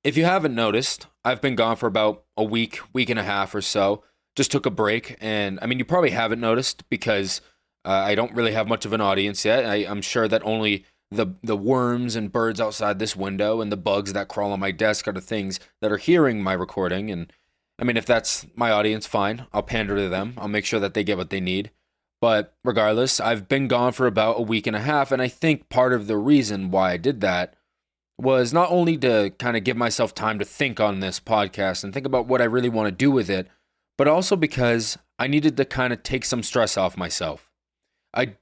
If you haven't noticed, I've been gone for about a week, week and a half or so. Just took a break, and I mean, you probably haven't noticed because I don't really have much of an audience yet. I'm sure that only the worms and birds outside this window and the bugs that crawl on my desk are the things that are hearing my recording. And I mean, if that's my audience, fine. I'll pander to them. I'll make sure that they get what they need. But regardless, I've been gone for about a week and a half, and I think part of the reason why I did that was not only to kind of give myself time to think on this podcast and think about what I really want to do with it, but also because I needed to kind of take some stress off myself. I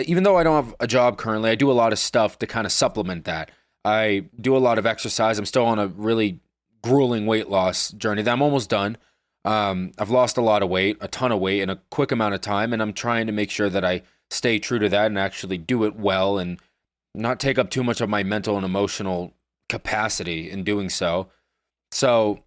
even though I don't have a job currently, I do a lot of stuff to kind of supplement that. I do a lot of exercise. I'm still on a really grueling weight loss journey that I'm almost done. I've lost a lot of weight, a ton of weight in a quick amount of time, and I'm trying to make sure that I stay true to that and actually do it well and not take up too much of my mental and emotional capacity in doing so. So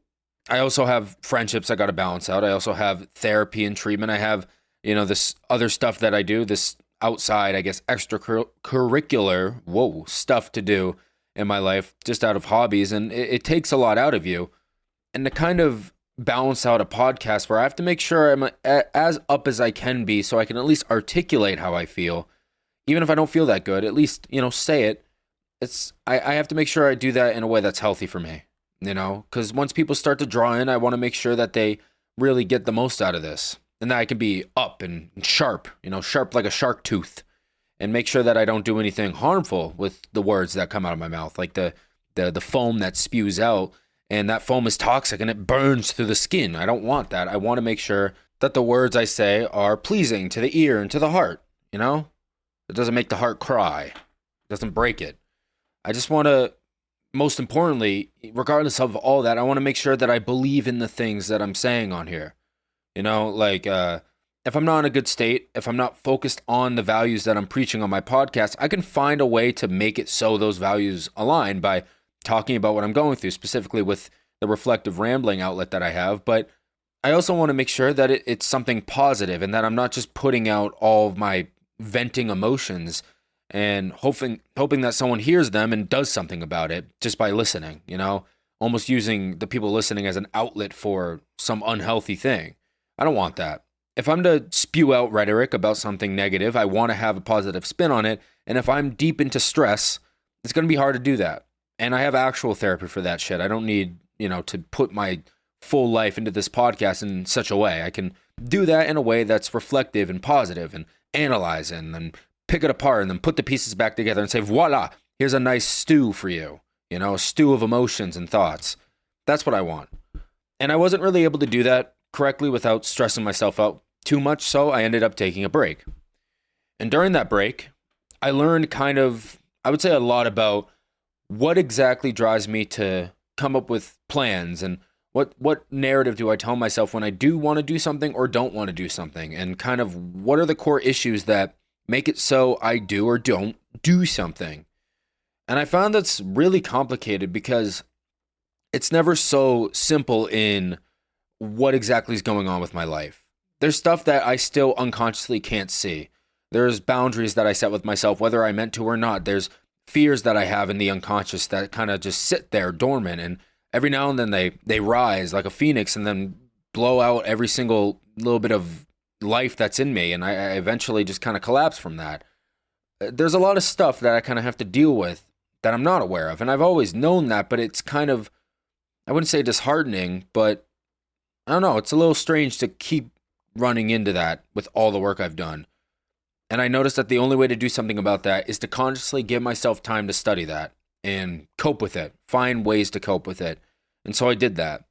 I also have friendships I got to balance out. I also have therapy and treatment. I have, this other stuff that I do, this outside, I guess, extracurricular, stuff to do in my life, just out of hobbies. And it takes a lot out of you. And to kind of balance out a podcast where I have to make sure I'm as up as I can be so I can at least articulate how I feel. Even if I don't feel that good, at least, say it. I have to make sure I do that in a way that's healthy for me, because once people start to draw in, I want to make sure that they really get the most out of this and that I can be up and sharp, sharp like a shark tooth, and make sure that I don't do anything harmful with the words that come out of my mouth, like the foam that spews out, and that foam is toxic and it burns through the skin. I don't want that. I want to make sure that the words I say are pleasing to the ear and to the heart, It doesn't make the heart cry. It doesn't break it. I just want to, most importantly, regardless of all that, I want to make sure that I believe in the things that I'm saying on here. If I'm not in a good state, if I'm not focused on the values that I'm preaching on my podcast, I can find a way to make it so those values align by talking about what I'm going through, specifically with the reflective rambling outlet that I have. But I also want to make sure that it's something positive and that I'm not just putting out all of my venting emotions and hoping that someone hears them and does something about it just by listening, almost using the people listening as an outlet for some unhealthy thing. I don't want that. If I'm to spew out rhetoric about something negative, I want to have a positive spin on it. And if I'm deep into stress, it's going to be hard to do that. And I have actual therapy for that shit. I don't need, to put my full life into this podcast in such a way. I can do that in a way that's reflective and positive and analyze and pick it apart and then put the pieces back together and say, voila, here's a nice stew for you, a stew of emotions and thoughts. That's what I want. And I wasn't really able to do that correctly without stressing myself out too much, so I ended up taking a break. And during that break, I learned I would say a lot about what exactly drives me to come up with plans and what narrative do I tell myself when I do want to do something or don't want to do something, and kind of what are the core issues that make it so I do or don't do something. And I found that's really complicated because it's never so simple in what exactly is going on with my life. There's stuff that I still unconsciously can't see. There's boundaries that I set with myself, whether I meant to or not. There's fears that I have in the unconscious that kind of just sit there dormant, and every now and then they rise like a phoenix and then blow out every single little bit of life that's in me, and I eventually just kind of collapse from that. There's a lot of stuff that I kind of have to deal with that I'm not aware of, and I've always known that, but it's kind of, I wouldn't say disheartening, but I don't know, it's a little strange to keep running into that with all the work I've done. And I noticed that the only way to do something about that is to consciously give myself time to study that and cope with it, find ways to cope with it. And so I did that.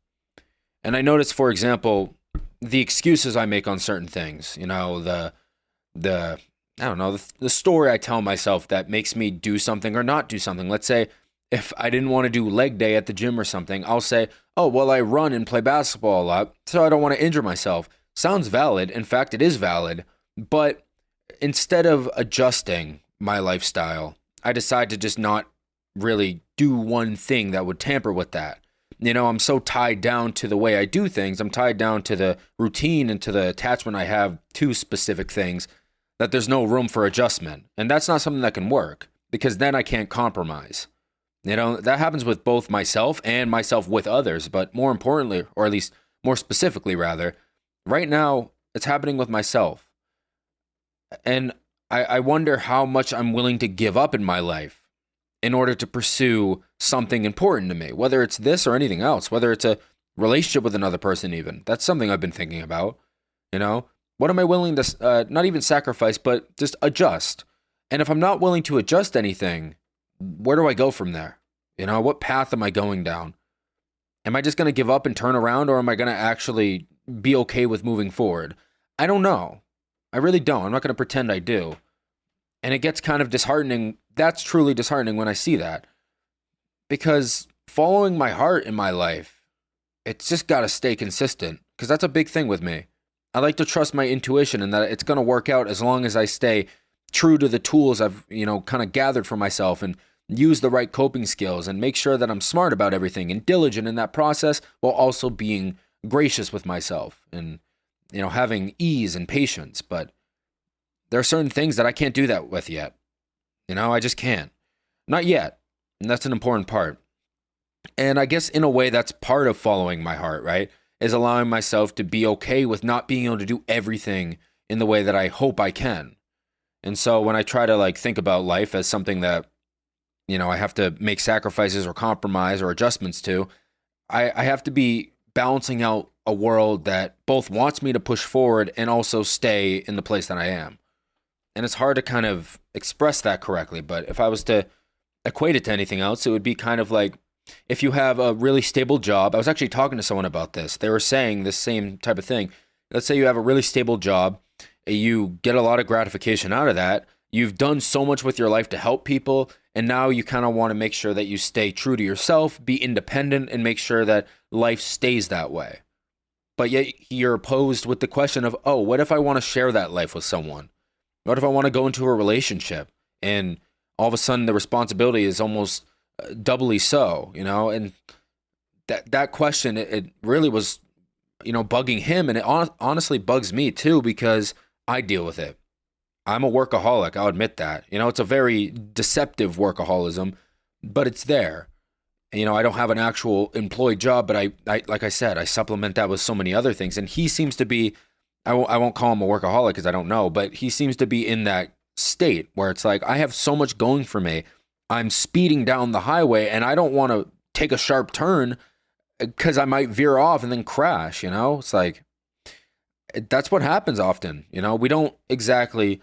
And I noticed, for example, the excuses I make on certain things, the story I tell myself that makes me do something or not do something. Let's say if I didn't want to do leg day at the gym or something, I'll say, oh, well, I run and play basketball a lot, so I don't want to injure myself. Sounds valid. In fact, it is valid. But instead of adjusting my lifestyle, I decide to just not really do one thing that would tamper with that. I'm so tied down to the way I do things. I'm tied down to the routine and to the attachment I have to specific things that there's no room for adjustment. And that's not something that can work, because then I can't compromise. That happens with both myself and myself with others, but more importantly, or at least more specifically, rather, right now, it's happening with myself. And I wonder how much I'm willing to give up in my life in order to pursue something important to me, whether it's this or anything else, whether it's a relationship with another person, even. That's something I've been thinking about. What am I willing to not even sacrifice, but just adjust? And if I'm not willing to adjust anything, where do I go from there? What path am I going down? Am I just going to give up and turn around, or am I going to actually be okay with moving forward? I don't know. I really don't. I'm not going to pretend I do. And it gets kind of disheartening. That's truly disheartening when I see that. Because following my heart in my life, it's just got to stay consistent. Because that's a big thing with me. I like to trust my intuition and that it's going to work out as long as I stay true to the tools I've, kind of gathered for myself and use the right coping skills and make sure that I'm smart about everything and diligent in that process while also being gracious with myself and, having ease and patience. But there are certain things that I can't do that with yet. I just can't. Not yet. And that's an important part. And I guess in a way that's part of following my heart, right? Is allowing myself to be okay with not being able to do everything in the way that I hope I can. And so when I try to think about life as something that, I have to make sacrifices or compromise or adjustments to, I have to be balancing out a world that both wants me to push forward and also stay in the place that I am. And it's hard to kind of express that correctly, but if I was to equate it to anything else, it would be kind of like if you have a really stable job. I was actually talking to someone about this. They were saying the same type of thing. Let's say you have a really stable job, you get a lot of gratification out of that. You've done so much with your life to help people, and now you kind of want to make sure that you stay true to yourself, be independent, and make sure that life stays that way. But yet you're posed with the question of, oh, what if I want to share that life with someone? What if I want to go into a relationship and all of a sudden the responsibility is almost doubly so, And that question, it really was, bugging him, and it honestly bugs me too because I deal with it. I'm a workaholic, I'll admit that. It's a very deceptive workaholism, but it's there. I don't have an actual employed job, but I like I said, I supplement that with so many other things. And he seems to be, I won't call him a workaholic because I don't know, but he seems to be in that state where it's like, I have so much going for me. I'm speeding down the highway and I don't want to take a sharp turn because I might veer off and then crash, It's like, that's what happens often, We don't exactly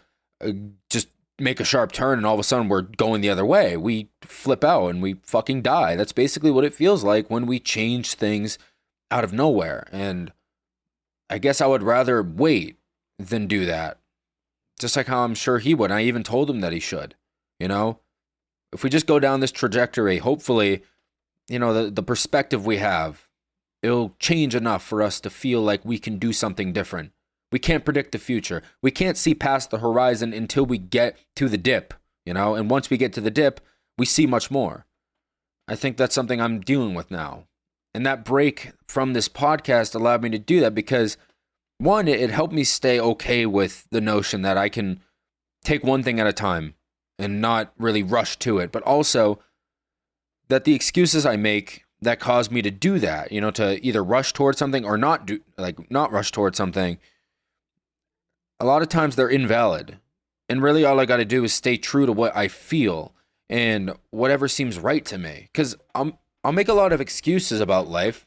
just make a sharp turn and all of a sudden we're going the other way. We flip out and we fucking die. That's basically what it feels like when we change things out of nowhere. And I guess I would rather wait than do that. Just like how I'm sure he would. I even told him that he should, If we just go down this trajectory, hopefully, the perspective we have, it'll change enough for us to feel like we can do something different. We can't predict the future. We can't see past the horizon until we get to the dip, And once we get to the dip, we see much more. I think that's something I'm dealing with now. And that break from this podcast allowed me to do that because, one, it helped me stay okay with the notion that I can take one thing at a time and not really rush to it, but also that the excuses I make that cause me to do that, to either rush towards something or not rush towards something, a lot of times they're invalid. And really all I got to do is stay true to what I feel and whatever seems right to me. Because I'll make a lot of excuses about life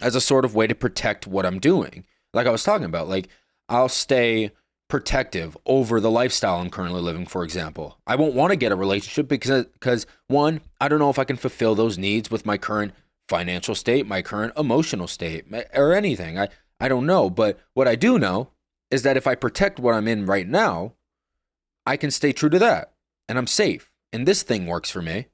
as a sort of way to protect what I'm doing. Like I was talking about, I'll stay protective over the lifestyle I'm currently living, for example. I won't want to get a relationship because one, I don't know if I can fulfill those needs with my current financial state, my current emotional state, or anything. I don't know. But what I do know is that if I protect what I'm in right now, I can stay true to that and I'm safe. And this thing works for me.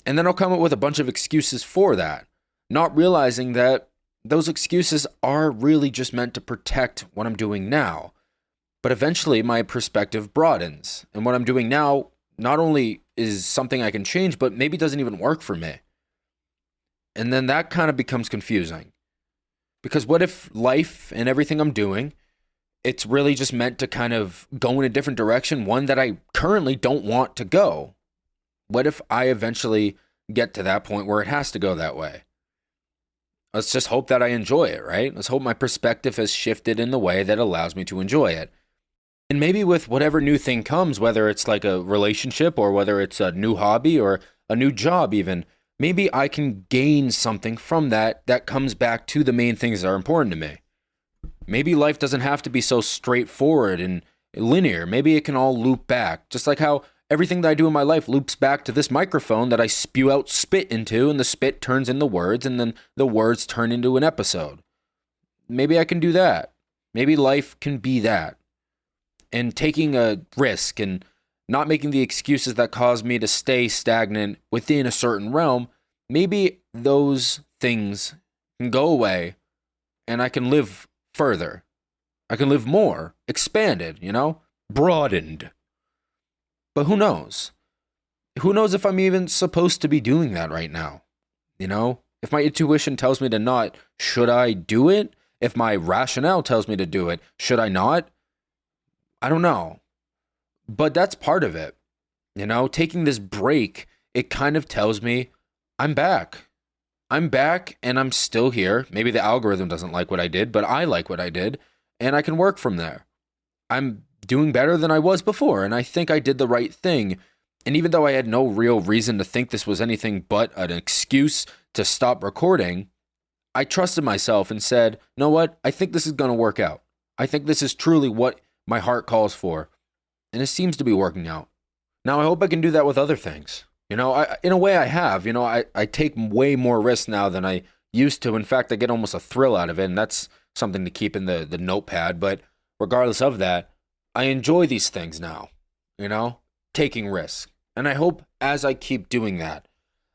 And then I'll come up with a bunch of excuses for that, not realizing that those excuses are really just meant to protect what I'm doing now. But eventually my perspective broadens. And what I'm doing now not only is something I can change, but maybe doesn't even work for me. And then that kind of becomes confusing. Because what if life and everything I'm doing, it's really just meant to kind of go in a different direction, one that I currently don't want to go. What if I eventually get to that point where it has to go that way? Let's just hope that I enjoy it, right? Let's hope my perspective has shifted in the way that allows me to enjoy it. And maybe with whatever new thing comes, whether it's like a relationship or whether it's a new hobby or a new job even, maybe I can gain something from that that comes back to the main things that are important to me. Maybe life doesn't have to be so straightforward and linear. Maybe it can all loop back, just like how everything that I do in my life loops back to this microphone that I spew out spit into, and the spit turns into words, and then the words turn into an episode. Maybe I can do that. Maybe life can be that. And taking a risk and not making the excuses that cause me to stay stagnant within a certain realm, maybe those things can go away and I can live further. I can live more, expanded, broadened. But who knows? Who knows if I'm even supposed to be doing that right now? If my intuition tells me to not, should I do it? If my rationale tells me to do it, should I not? I don't know. But that's part of it. Taking this break, it kind of tells me I'm back. I'm back and I'm still here. Maybe the algorithm doesn't like what I did, but I like what I did and I can work from there. I'm doing better than I was before and I think I did the right thing. And even though I had no real reason to think this was anything but an excuse to stop recording, I trusted myself and said, you know what? I think this is going to work out. I think this is truly what my heart calls for. And it seems to be working out. Now, I hope I can do that with other things. In a way I have. I take way more risks now than I used to. In fact, I get almost a thrill out of it, and that's something to keep in the notepad. But regardless of that, I enjoy these things now, taking risks. And I hope as I keep doing that,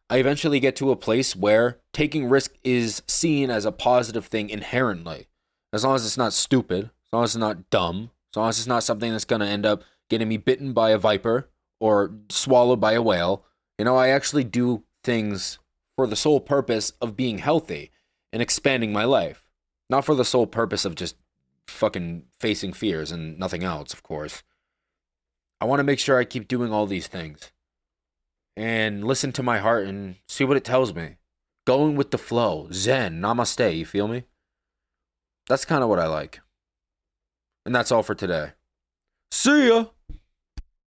I eventually get to a place where taking risk is seen as a positive thing inherently. As long as it's not stupid, as long as it's not dumb, as long as it's not something that's going to end up getting me bitten by a viper or swallowed by a whale. I actually do things for the sole purpose of being healthy and expanding my life. Not for the sole purpose of just fucking facing fears and nothing else, of course. I want to make sure I keep doing all these things and listen to my heart and see what it tells me. Going with the flow. Zen. Namaste. You feel me? That's kind of what I like. And that's all for today. See ya!